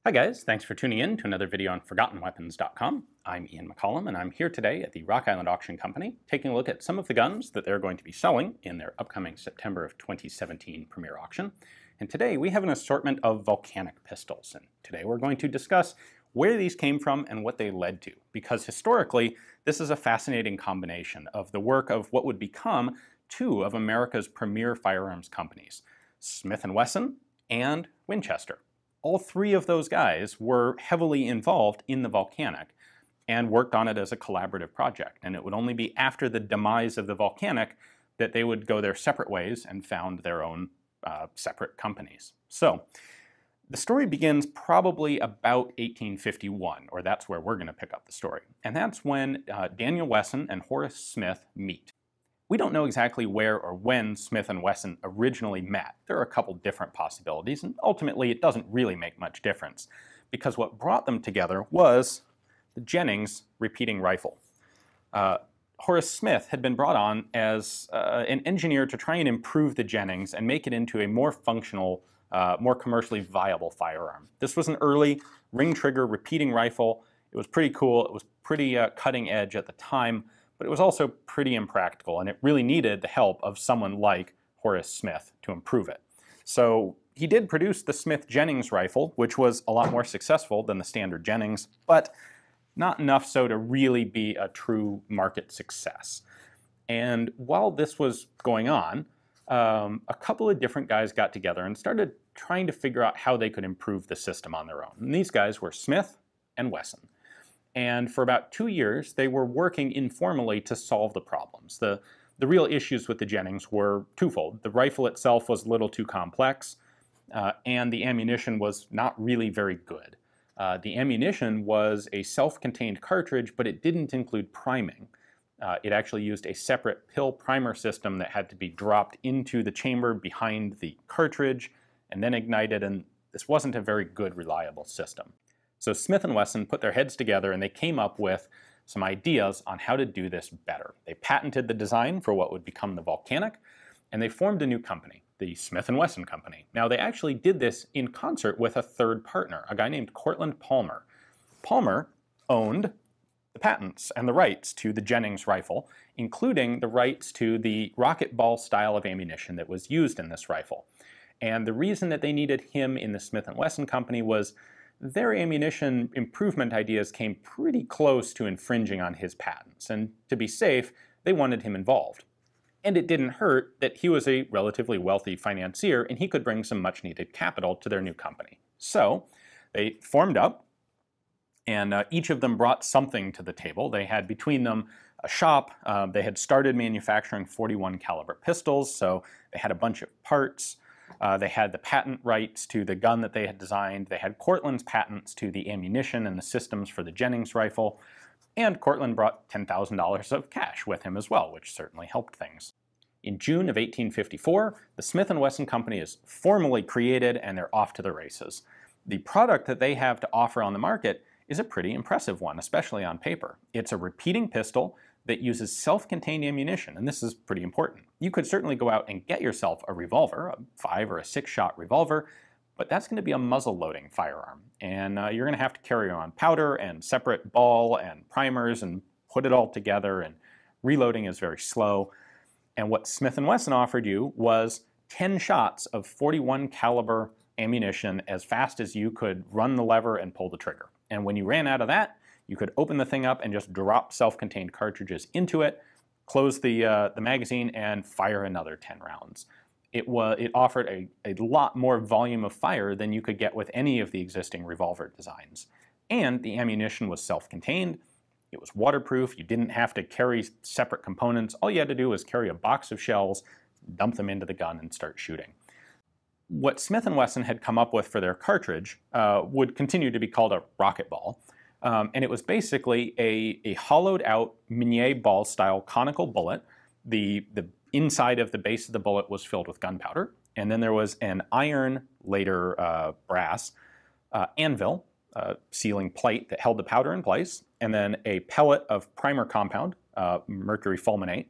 Hi guys, thanks for tuning in to another video on ForgottenWeapons.com. I'm Ian McCollum and I'm here today at the Rock Island Auction Company taking a look at some of the guns that they're going to be selling in their upcoming September of 2017 premiere auction. And today we have an assortment of Volcanic pistols, and today we're going to discuss where these came from and what they led to, because historically this is a fascinating combination of the work of what would become two of America's premier firearms companies, Smith & Wesson and Winchester. All three of those guys were heavily involved in the Volcanic and worked on it as a collaborative project. And it would only be after the demise of the Volcanic that they would go their separate ways and found their own separate companies. So the story begins probably about 1851, or that's where we're going to pick up the story. And that's when Daniel Wesson and Horace Smith meet. We don't know exactly where or when Smith & Wesson originally met. There are a couple different possibilities, and ultimately it doesn't really make much difference, because what brought them together was the Jennings repeating rifle. Horace Smith had been brought on as an engineer to try and improve the Jennings and make it into a more functional, more commercially viable firearm. This was an early ring-trigger repeating rifle. It was pretty cool. It was pretty cutting edge at the time, but it was also pretty impractical, and it really needed the help of someone like Horace Smith to improve it. So he did produce the Smith-Jennings rifle, which was a lot more successful than the standard Jennings, but not enough so to really be a true market success. And while this was going on, a couple of different guys got together and started trying to figure out how they could improve the system on their own. And these guys were Smith and Wesson. And for about 2 years, they were working informally to solve the problems. The real issues with the Jennings were twofold. The rifle itself was a little too complex, and the ammunition was not really very good. The ammunition was a self-contained cartridge, but it didn't include priming. It actually used a separate pill primer system that had to be dropped into the chamber behind the cartridge and then ignited, and this wasn't a very good, reliable system. So Smith & Wesson put their heads together and they came up with some ideas on how to do this better. They patented the design for what would become the Volcanic, and they formed a new company, the Smith & Wesson Company. Now, they actually did this in concert with a third partner, a guy named Courtland Palmer. Palmer owned the patents and the rights to the Jennings rifle, including the rights to the rocket ball style of ammunition that was used in this rifle. And the reason that they needed him in the Smith & Wesson Company was their ammunition improvement ideas came pretty close to infringing on his patents, and to be safe, they wanted him involved. And it didn't hurt that he was a relatively wealthy financier and he could bring some much-needed capital to their new company. So they formed up, and each of them brought something to the table. They had between them a shop. They had started manufacturing .41 caliber pistols, so they had a bunch of parts. They had the patent rights to the gun that they had designed. They had Courtland's patents to the ammunition and the systems for the Jennings rifle. And Courtland brought $10,000 of cash with him as well, which certainly helped things. In June of 1854, the Smith & Wesson Company is formally created and they're off to the races. The product that they have to offer on the market is a pretty impressive one, especially on paper. It's a repeating pistol that uses self-contained ammunition, and this is pretty important. You could certainly go out and get yourself a revolver, a 5 or a 6-shot revolver, but that's going to be a muzzle-loading firearm, and you're going to have to carry on powder and separate ball and primers and put it all together, and reloading is very slow. And what Smith & Wesson offered you was 10 shots of .41 caliber ammunition as fast as you could run the lever and pull the trigger. And when you ran out of that, you could open the thing up and just drop self-contained cartridges into it, close the magazine, and fire another 10 rounds. It offered a lot more volume of fire than you could get with any of the existing revolver designs. And the ammunition was self-contained. It was waterproof. You didn't have to carry separate components. All you had to do was carry a box of shells, dump them into the gun, and start shooting. What Smith & Wesson had come up with for their cartridge would continue to be called a rocket ball. And it was basically a hollowed out Minié ball style conical bullet. The inside of the base of the bullet was filled with gunpowder. And then there was an iron, later brass, anvil, sealing plate that held the powder in place. And then a pellet of primer compound, mercury fulminate.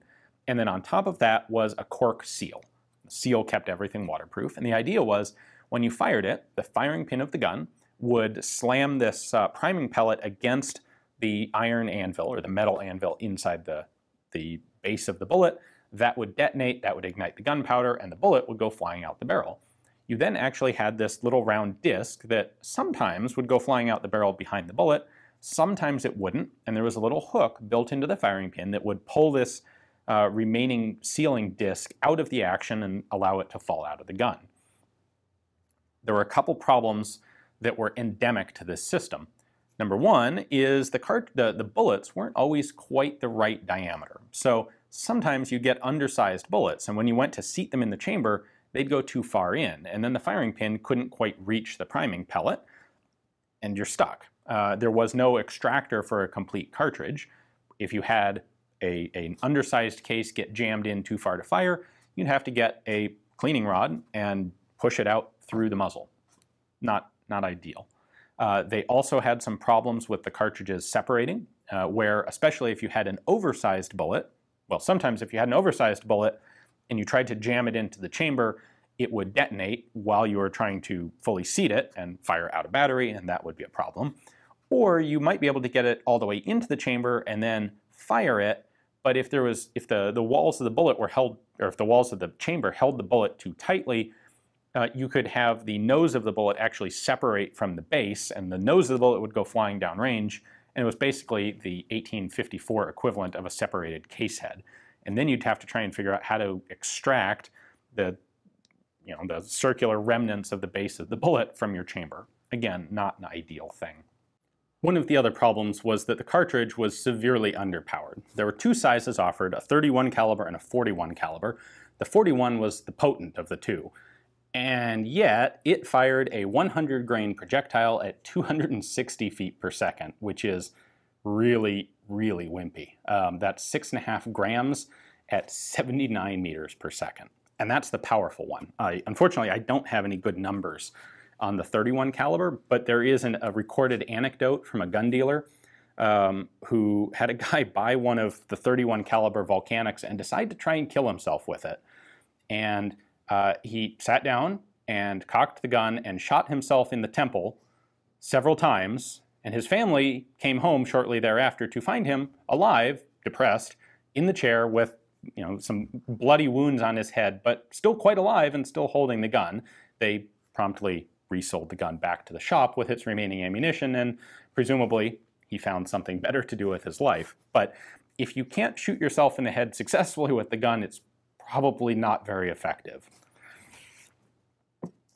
And then on top of that was a cork seal. The seal kept everything waterproof. And the idea was when you fired it, the firing pin of the gun would slam this priming pellet against the iron anvil or the metal anvil inside the base of the bullet. That would detonate, that would ignite the gunpowder, and the bullet would go flying out the barrel. You then actually had this little round disc that sometimes would go flying out the barrel behind the bullet, sometimes it wouldn't, and there was a little hook built into the firing pin that would pull this remaining sealing disc out of the action and allow it to fall out of the gun. There were a couple problems that were endemic to this system. Number one is the bullets weren't always quite the right diameter. So sometimes you get undersized bullets, and when you went to seat them in the chamber, they'd go too far in, and then the firing pin couldn't quite reach the priming pellet, and you're stuck. There was no extractor for a complete cartridge. If you had an undersized case get jammed in too far to fire, you'd have to get a cleaning rod and push it out through the muzzle. Not ideal. They also had some problems with the cartridges separating, where especially if you had an oversized bullet, well, sometimes if you had an oversized bullet and you tried to jam it into the chamber, it would detonate while you were trying to fully seat it and fire out a battery, and that would be a problem. Or you might be able to get it all the way into the chamber and then fire it, but if the walls of the bullet were held, or if the walls of the chamber held the bullet too tightly, you could have the nose of the bullet actually separate from the base, and the nose of the bullet would go flying downrange, and it was basically the 1854 equivalent of a separated case head. And then you'd have to try and figure out how to extract the circular remnants of the base of the bullet from your chamber. Again, not an ideal thing. One of the other problems was that the cartridge was severely underpowered. There were two sizes offered, a 31 caliber and a 41 caliber. The 41 was the potent of the two, and yet it fired a 100 grain projectile at 260 feet per second, which is really, really wimpy. That's 6.5 grams at 79 meters per second, and that's the powerful one. Unfortunately, I don't have any good numbers on the 31 caliber, but there is a recorded anecdote from a gun dealer who had a guy buy one of the 31 caliber Volcanics and decide to try and kill himself with it. And he sat down and cocked the gun and shot himself in the temple several times, and his family came home shortly thereafter to find him alive, depressed, in the chair with some bloody wounds on his head, but still quite alive and still holding the gun. They promptly resold the gun back to the shop with its remaining ammunition, and presumably he found something better to do with his life. But if you can't shoot yourself in the head successfully with the gun, it's probably not very effective.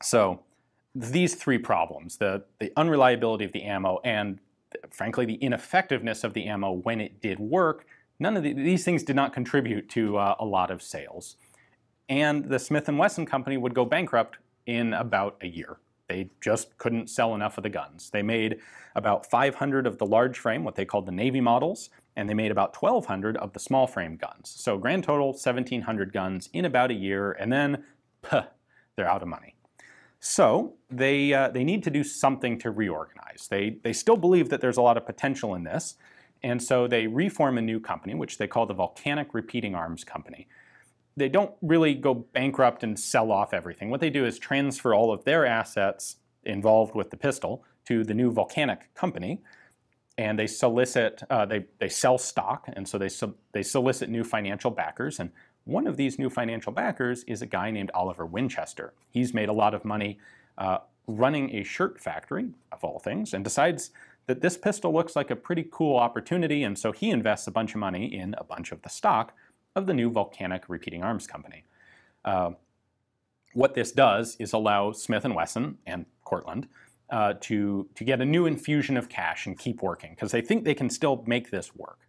So these three problems, the unreliability of the ammo and frankly the ineffectiveness of the ammo when it did work, none of these things did not contribute to a lot of sales. And the Smith & Wesson Company would go bankrupt in about a year. They just couldn't sell enough of the guns. They made about 500 of the large frame, what they called the Navy models, and they made about 1,200 of the small frame guns. So grand total, 1,700 guns in about a year, and then, they're out of money. So they need to do something to reorganize. They still believe that there's a lot of potential in this, and so they reform a new company, which they call the Volcanic Repeating Arms Company. They don't really go bankrupt and sell off everything. What they do is transfer all of their assets involved with the pistol to the new Volcanic company, and they solicit, they sell stock, and so they solicit new financial backers, and one of these new financial backers is a guy named Oliver Winchester. He's made a lot of money running a shirt factory, of all things, and decides that this pistol looks like a pretty cool opportunity, and so he invests a bunch of money in a bunch of the stock of the new Volcanic Repeating Arms Company. What this does is allow Smith & Wesson and Courtland to get a new infusion of cash and keep working, because they think they can still make this work.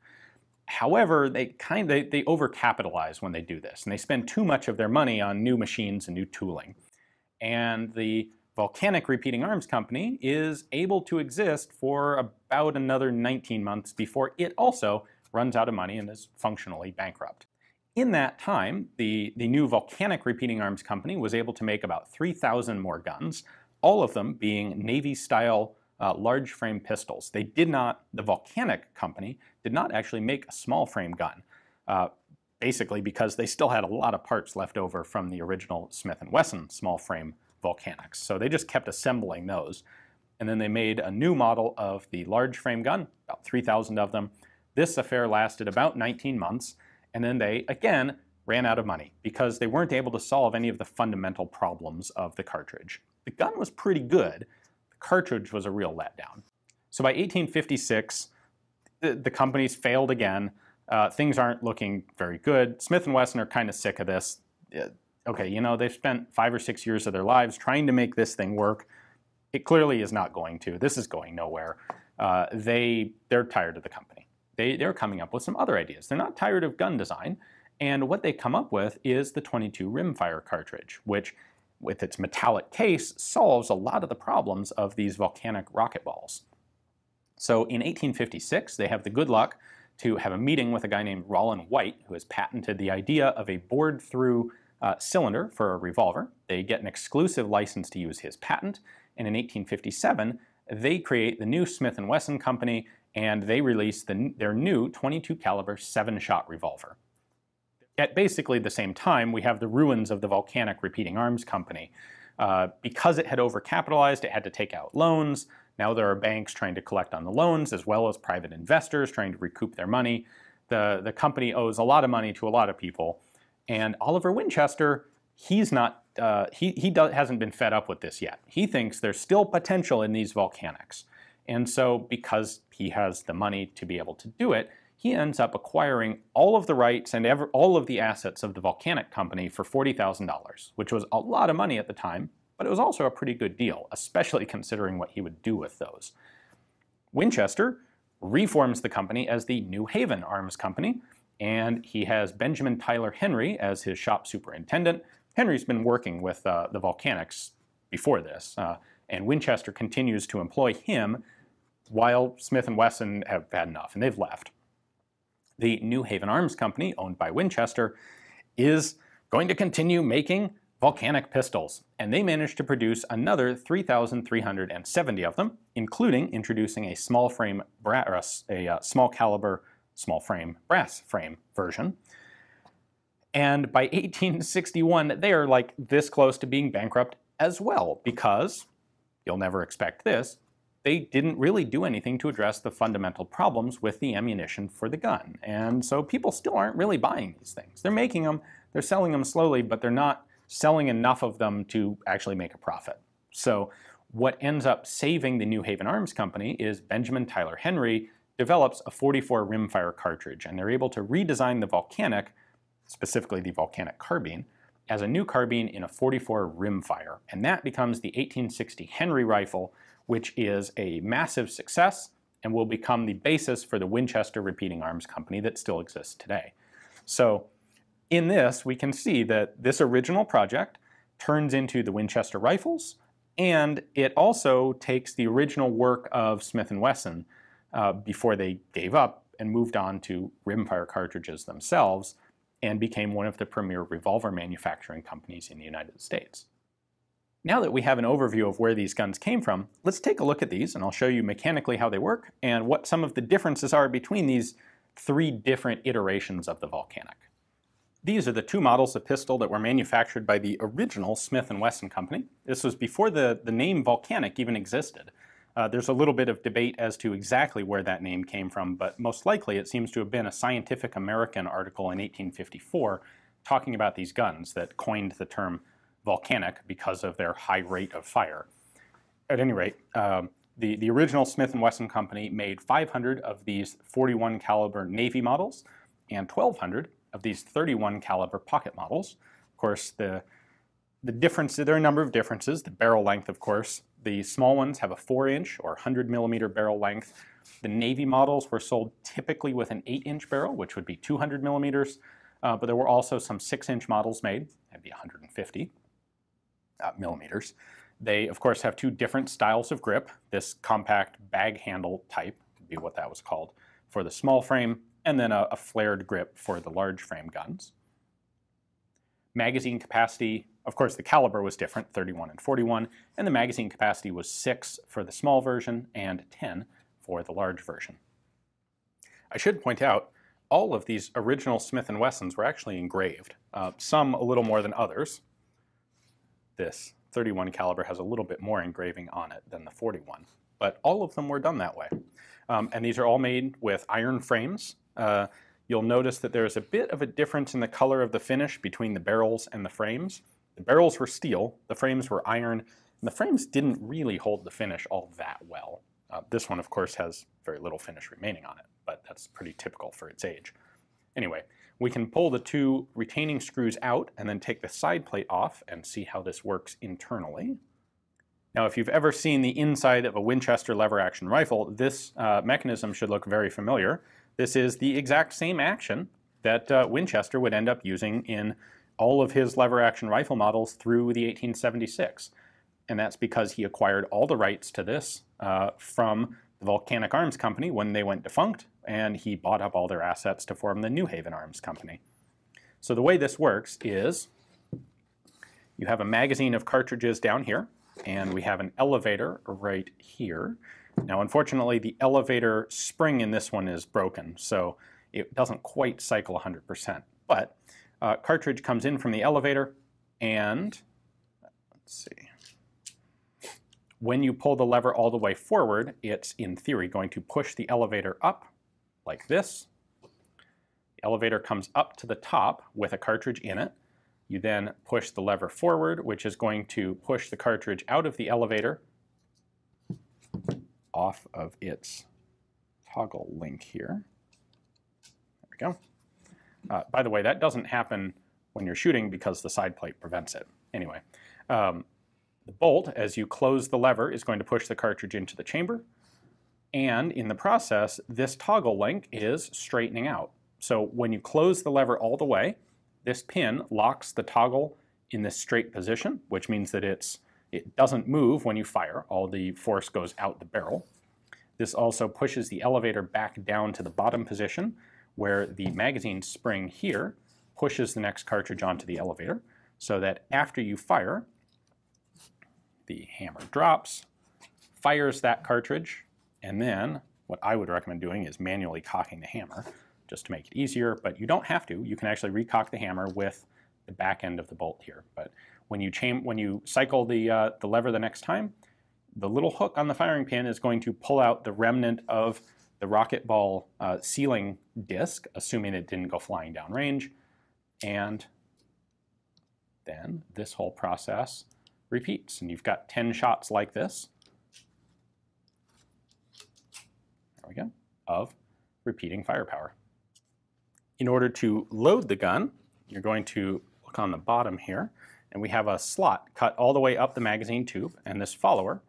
However, they overcapitalize when they do this, and they spend too much of their money on new machines and new tooling. And the Volcanic Repeating Arms Company is able to exist for about another 19 months before it also runs out of money and is functionally bankrupt. In that time, the new Volcanic Repeating Arms Company was able to make about 3,000 more guns, all of them being Navy-style large frame pistols. The Volcanic Company did not actually make a small frame gun, basically because they still had a lot of parts left over from the original Smith & Wesson small frame Volcanics. So they just kept assembling those. and then they made a new model of the large frame gun, about 3,000 of them. This affair lasted about 19 months, and then they, again, ran out of money because they weren't able to solve any of the fundamental problems of the cartridge. The gun was pretty good. The cartridge was a real letdown. So by 1856, the companies failed again. Things aren't looking very good. Smith & Wesson are kind of sick of this. Okay, you know, they've spent 5 or 6 years of their lives trying to make this thing work. It clearly is not going to. This is going nowhere. They're tired of the company. They're coming up with some other ideas. They're not tired of gun design. And what they come up with is the 22 rimfire cartridge, which, with its metallic case, solves a lot of the problems of these volcanic rocket balls. So in 1856, they have the good luck to have a meeting with a guy named Rollin White, who has patented the idea of a bored-through cylinder for a revolver. They get an exclusive license to use his patent, and in 1857, they create the new Smith & Wesson Company, and they release their new 22 caliber 7-shot revolver. At basically the same time, we have the ruins of the Volcanic Repeating Arms Company. Because it had overcapitalized, it had to take out loans. Now there are banks trying to collect on the loans, as well as private investors trying to recoup their money. The company owes a lot of money to a lot of people. And Oliver Winchester, hasn't been fed up with this yet. He thinks there's still potential in these volcanics. And so because he has the money to be able to do it, he ends up acquiring all of the rights and all of the assets of the Volcanic Company for $40,000, which was a lot of money at the time, but it was also a pretty good deal, especially considering what he would do with those. Winchester reforms the company as the New Haven Arms Company, and he has Benjamin Tyler Henry as his shop superintendent. Henry's been working with the Volcanics before this, and Winchester continues to employ him while Smith & Wesson have had enough, and they've left. The New Haven Arms Company, owned by Winchester, is going to continue making volcanic pistols, and they managed to produce another 3,370 of them, including introducing a small caliber, small frame brass frame version. And by 1861, they are like this close to being bankrupt as well, because, you'll never expect this, they didn't really do anything to address the fundamental problems with the ammunition for the gun. And so people still aren't really buying these things. They're making them, they're selling them slowly, but they're not selling enough of them to actually make a profit. So what ends up saving the New Haven Arms Company is Benjamin Tyler Henry develops a 44 rimfire cartridge, and they're able to redesign the Volcanic, specifically the Volcanic carbine, as a new carbine in a 44 rimfire. And that becomes the 1860 Henry rifle, which is a massive success and will become the basis for the Winchester Repeating Arms Company that still exists today. So in this, we can see that this original project turns into the Winchester rifles, and it also takes the original work of Smith & Wesson before they gave up and moved on to rimfire cartridges themselves and became one of the premier revolver manufacturing companies in the United States. Now that we have an overview of where these guns came from, let's take a look at these, and I'll show you mechanically how they work and what some of the differences are between these 3 different iterations of the Volcanic. These are the 2 models of pistol that were manufactured by the original Smith & Wesson Company. This was before the name Volcanic even existed. There's a little bit of debate as to exactly where that name came from, but most likely it seems to have been a Scientific American article in 1854 talking about these guns that coined the term volcanic because of their high rate of fire. At any rate, the original Smith & Wesson Company made 500 of these 41 caliber Navy models and 1,200 of these 31 caliber pocket models. Of course, the difference, there are a number of differences. The barrel length, of course. The small ones have a 4-inch or 100 millimeter barrel length. The Navy models were sold typically with an 8-inch barrel, which would be 200 millimeters. But there were also some 6-inch models made. That'd be 150 millimeters. They, of course, have 2 different styles of grip. This compact bag handle type would be what that was called for the small frame, and then a flared grip for the large frame guns. Magazine capacity, of course, the caliber was different, 31 and 41, and the magazine capacity was 6 for the small version and 10 for the large version. I should point out, all of these original Smith & Wessons were actually engraved, some a little more than others. This .31 caliber has a little bit more engraving on it than the .41, but all of them were done that way. And these are all made with iron frames. You'll notice that there's a bit of a difference in the color of the finish between the barrels and the frames. The barrels were steel, the frames were iron, and the frames didn't really hold the finish all that well. This one, of course, has very little finish remaining on it, but that's pretty typical for its age. Anyway, we can pull the two retaining screws out and then take the side plate off and see how this works internally. Now, if you've ever seen the inside of a Winchester lever-action rifle, this mechanism should look very familiar. This is the exact same action that Winchester would end up using in all of his lever-action rifle models through the 1876. And that's because he acquired all the rights to this from the Volcanic Arms Company when they went defunct, and he bought up all their assets to form the New Haven Arms Company. So the way this works is you have a magazine of cartridges down here, and we have an elevator right here. Now, unfortunately, the elevator spring in this one is broken, so it doesn't quite cycle 100%. But cartridge comes in from the elevator, and let's see. When you pull the lever all the way forward, it's, in theory, going to push the elevator up like this. The elevator comes up to the top with a cartridge in it. You then push the lever forward, which is going to push the cartridge out of the elevator off of its toggle link here. There we go. By the way, that doesn't happen when you're shooting because the side plate prevents it. Anyway, the bolt, as you close the lever, is going to push the cartridge into the chamber. And in the process, this toggle link is straightening out. So when you close the lever all the way, this pin locks the toggle in this straight position, which means that it doesn't move when you fire. All the force goes out the barrel. This also pushes the elevator back down to the bottom position, where the magazine spring here pushes the next cartridge onto the elevator, so that after you fire, the hammer drops, fires that cartridge, and then what I would recommend doing is manually cocking the hammer just to make it easier, but you don't have to. You can actually recock the hammer with the back end of the bolt here. But when you cycle the lever the next time, the little hook on the firing pin is going to pull out the remnant of the rocket ball sealing disc, assuming it didn't go flying downrange, and then this whole process repeats, and you've got 10 shots like this. There we go, of repeating firepower. In order to load the gun, you're going to look on the bottom here, and we have a slot cut all the way up the magazine tube and this follower.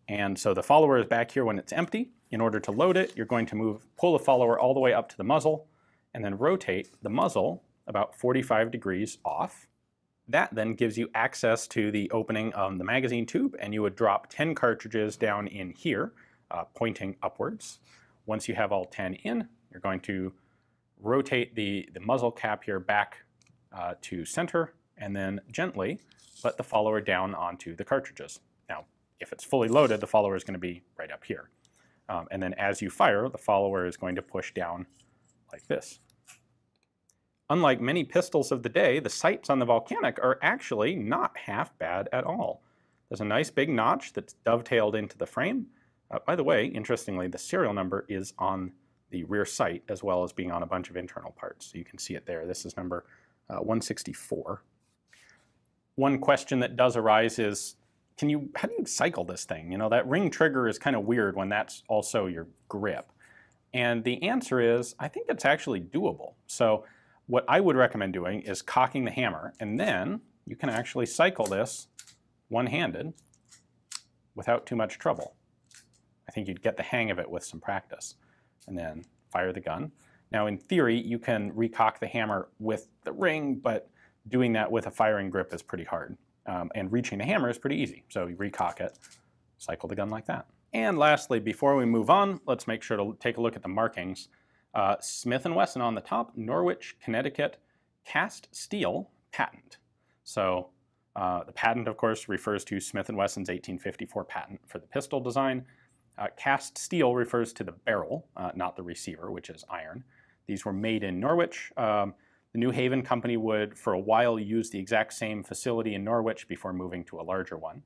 And so the follower is back here when it's empty. In order to load it, you're going to pull the follower all the way up to the muzzle and then rotate the muzzle about 45 degrees off. That then gives you access to the opening of the magazine tube, and you would drop 10 cartridges down in here, pointing upwards. Once you have all 10 in, you're going to rotate the muzzle cap here back to center, and then gently let the follower down onto the cartridges. Now, if it's fully loaded, the follower is going to be right up here. And then as you fire, the follower is going to push down like this. Unlike many pistols of the day, the sights on the Volcanic are actually not half bad at all. There's a nice big notch that's dovetailed into the frame. By the way, interestingly, the serial number is on the rear sight as well as being on a bunch of internal parts. So you can see it there. This is number 164. One question that does arise is, how do you cycle this thing? You know, that ring trigger is kind of weird when that's also your grip. And the answer is, I think it's actually doable. So what I would recommend doing is cocking the hammer, and then you can actually cycle this one-handed without too much trouble. I think you'd get the hang of it with some practice. And then fire the gun. Now, in theory, you can recock the hammer with the ring, but doing that with a firing grip is pretty hard. And reaching the hammer is pretty easy. So you recock it, cycle the gun like that. And lastly, before we move on, let's make sure to take a look at the markings. Smith & Wesson on the top, Norwich, Connecticut, cast steel patent. So the patent, of course, refers to Smith & Wesson's 1854 patent for the pistol design. Cast steel refers to the barrel, not the receiver, which is iron. These were made in Norwich. The New Haven Company would, for a while, use the exact same facility in Norwich before moving to a larger one.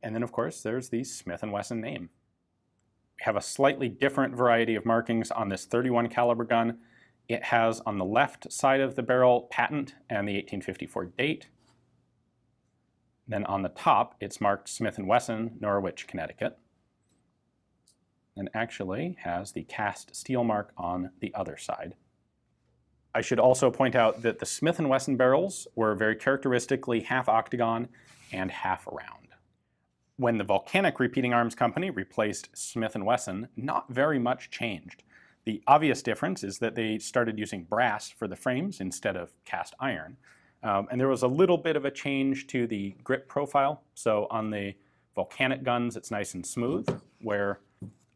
And then, of course, there's the Smith & Wesson name. We have a slightly different variety of markings on this .31 caliber gun. It has on the left side of the barrel patent and the 1854 date. Then on the top, it's marked Smith & Wesson, Norwich, Connecticut. And actually has the cast steel mark on the other side. I should also point out that the Smith & Wesson barrels were very characteristically half octagon and half round. When the Volcanic Repeating Arms Company replaced Smith & Wesson, not very much changed. The obvious difference is that they started using brass for the frames instead of cast iron. And there was a little bit of a change to the grip profile. So on the Volcanic guns, it's nice and smooth, where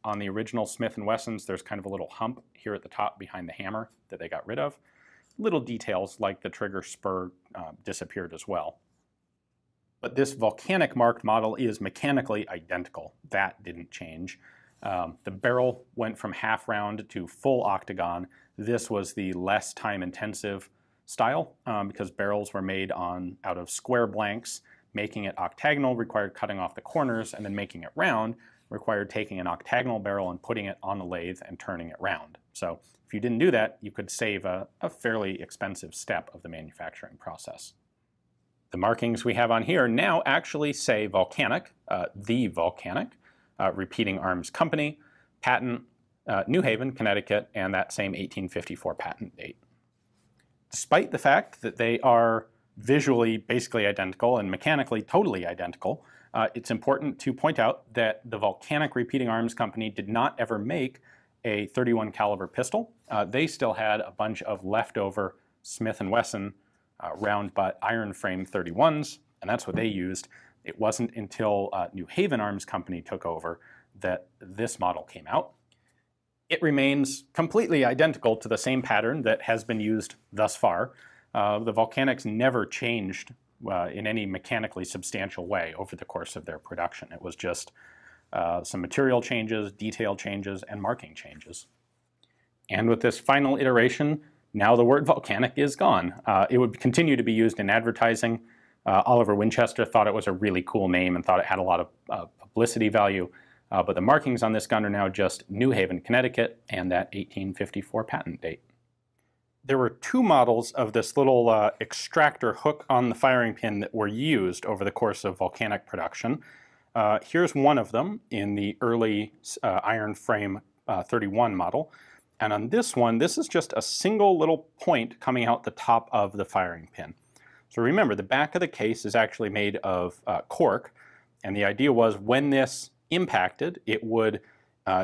on the original Smith & Wessons, there's kind of a little hump here at the top behind the hammer that they got rid of. Little details like the trigger spur disappeared as well. But this Volcanic marked model is mechanically identical. That didn't change. The barrel went from half round to full octagon. This was the less time intensive style because barrels were made out of square blanks. Making it octagonal required cutting off the corners, and then making it round required taking an octagonal barrel and putting it on the lathe and turning it round. So if you didn't do that, you could save a fairly expensive step of the manufacturing process. The markings we have on here now actually say Volcanic, the Volcanic, Repeating Arms Company, patent, New Haven, Connecticut, and that same 1854 patent date. Despite the fact that they are visually basically identical and mechanically totally identical, it's important to point out that the Volcanic Repeating Arms Company did not ever make a .31 caliber pistol. They still had a bunch of leftover Smith & Wesson round butt iron frame .31s, and that's what they used. It wasn't until New Haven Arms Company took over that this model came out. It remains completely identical to the same pattern that has been used thus far. The Volcanics never changed in any mechanically substantial way over the course of their production. It was just some material changes, detail changes, and marking changes. And with this final iteration, now the word Volcanic is gone. It would continue to be used in advertising. Oliver Winchester thought it was a really cool name and thought it had a lot of publicity value. But the markings on this gun are now just New Haven, Connecticut, and that 1854 patent date. There were two models of this little extractor hook on the firing pin that were used over the course of Volcanic production. Here's one of them in the early iron frame .31 model. And on this one, this is just a single little point coming out the top of the firing pin. So remember, the back of the case is actually made of cork. And the idea was when this impacted, it would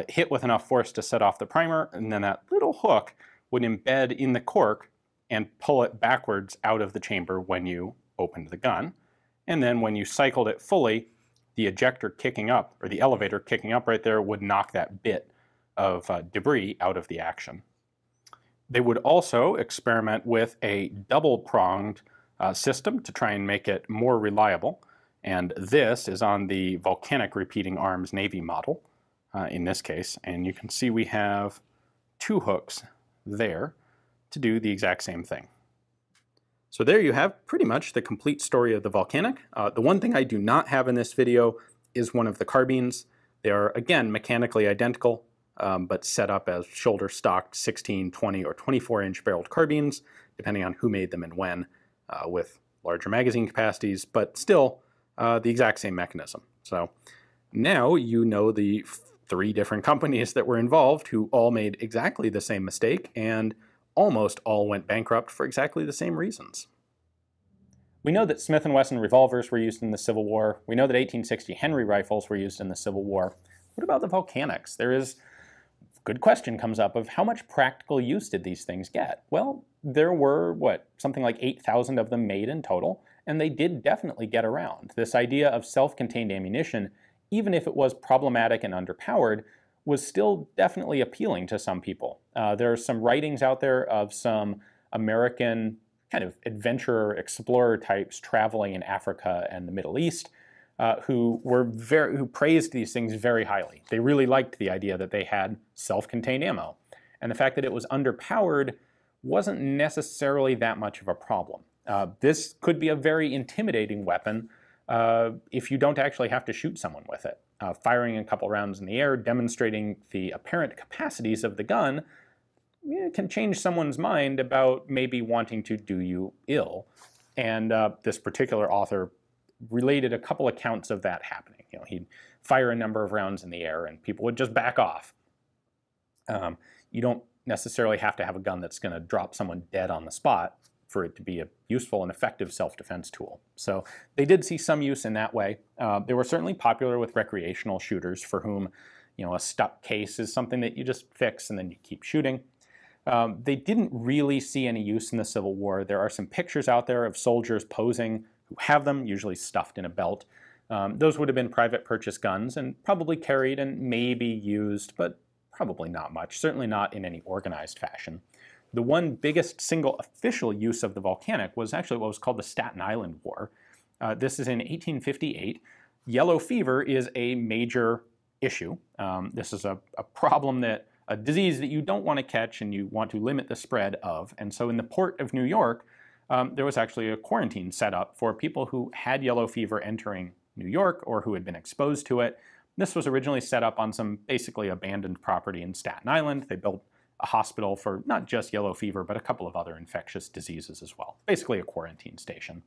hit with enough force to set off the primer, and then that little hook would embed in the cork and pull it backwards out of the chamber when you opened the gun. And then when you cycled it fully, the ejector kicking up, or the elevator kicking up right there, would knock that bit of debris out of the action. They would also experiment with a double-pronged system to try and make it more reliable. And this is on the Volcanic Repeating Arms Navy model in this case. And you can see we have two hooks there to do the exact same thing. So there you have pretty much the complete story of the Volcanic. The one thing I do not have in this video is one of the carbines. They are, again, mechanically identical, but set up as shoulder-stocked 16, 20, or 24-inch barreled carbines, depending on who made them and when, with larger magazine capacities, but still the exact same mechanism. So now you know the three different companies that were involved who all made exactly the same mistake and almost all went bankrupt for exactly the same reasons. We know that Smith & Wesson revolvers were used in the Civil War. We know that 1860 Henry rifles were used in the Civil War. What about the Volcanics? There is a good question comes up of how much practical use did these things get? Well, there were, something like 8,000 of them made in total, and they did definitely get around. This idea of self-contained ammunition, even if it was problematic and underpowered, was still definitely appealing to some people. There are some writings out there of some American kind of adventurer, explorer types traveling in Africa and the Middle East who praised these things very highly. They really liked the idea that they had self-contained ammo. And the fact that it was underpowered wasn't necessarily that much of a problem. This could be a very intimidating weapon if you don't actually have to shoot someone with it. Firing a couple rounds in the air, demonstrating the apparent capacities of the gun, can change someone's mind about maybe wanting to do you ill. And this particular author related a couple accounts of that happening. He'd fire a number of rounds in the air and people would just back off. You don't necessarily have to have a gun that's going to drop someone dead on the spot for it to be a useful and effective self-defense tool. So they did see some use in that way. They were certainly popular with recreational shooters for whom a stuck case is something that you just fix and then you keep shooting. They didn't really see any use in the Civil War. There are some pictures out there of soldiers posing who have them, usually stuffed in a belt. Those would have been private purchase guns and probably carried and maybe used, but probably not much, certainly not in any organized fashion. The one biggest single official use of the Volcanic was actually what was called the Staten Island War. This is in 1858. Yellow fever is a major issue. This is a problem a disease that you don't want to catch and you want to limit the spread of. And so in the port of New York, there was actually a quarantine set up for people who had yellow fever entering New York or who had been exposed to it. This was originally set up on some basically abandoned property in Staten Island. They built a hospital for not just yellow fever, but a couple of other infectious diseases as well. Basically a quarantine station.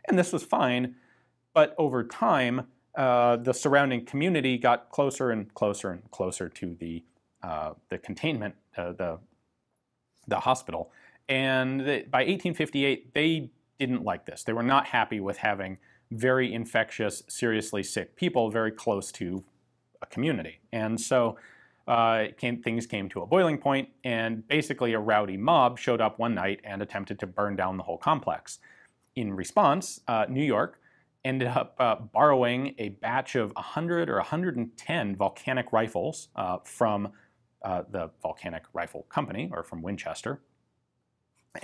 And this was fine, but over time, the surrounding community got closer and closer and closer to the containment, the hospital. And by 1858, they didn't like this. They were not happy with having very infectious, seriously sick people very close to a community. And so things came to a boiling point, and basically a rowdy mob showed up one night and attempted to burn down the whole complex. In response, New York ended up borrowing a batch of 100 or 110 volcanic rifles from the Volcanic Rifle Company, or from Winchester,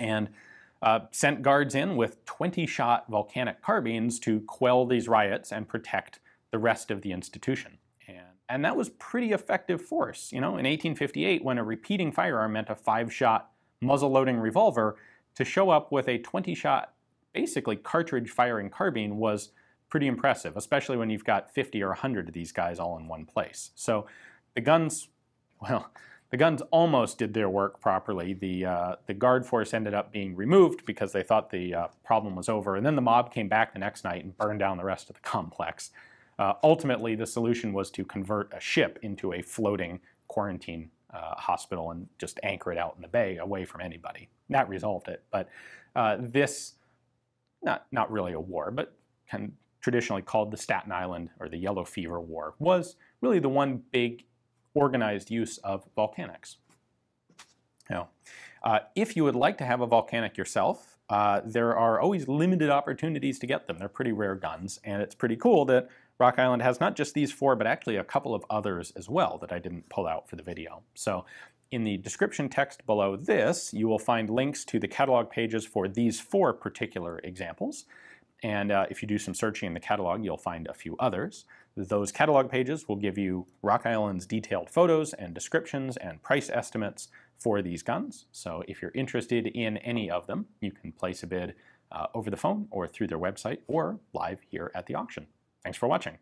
and sent guards in with 20-shot volcanic carbines to quell these riots and protect the rest of the institution. And that was pretty effective force. In 1858, when a repeating firearm meant a 5-shot muzzle-loading revolver, to show up with a 20-shot, basically cartridge-firing carbine was pretty impressive, especially when you've got 50 or 100 of these guys all in one place. So the guns, well, the guns almost did their work properly. The guard force ended up being removed because they thought the problem was over, and then the mob came back the next night and burned down the rest of the complex. Ultimately, the solution was to convert a ship into a floating quarantine hospital and just anchor it out in the bay away from anybody. That resolved it. But this, not really a war, but kind of traditionally called the Staten Island or the Yellow Fever War, was really the one big organized use of volcanics. Now, if you would like to have a volcanic yourself, there are always limited opportunities to get them. They're pretty rare guns, and it's pretty cool that Rock Island has not just these 4, but actually a couple of others as well that I didn't pull out for the video. So in the description text below this, you will find links to the catalog pages for these 4 particular examples. And if you do some searching in the catalog, you'll find a few others. Those catalog pages will give you Rock Island's detailed photos and descriptions and price estimates for these guns. So if you're interested in any of them, you can place a bid over the phone or through their website or live here at the auction. Thanks for watching.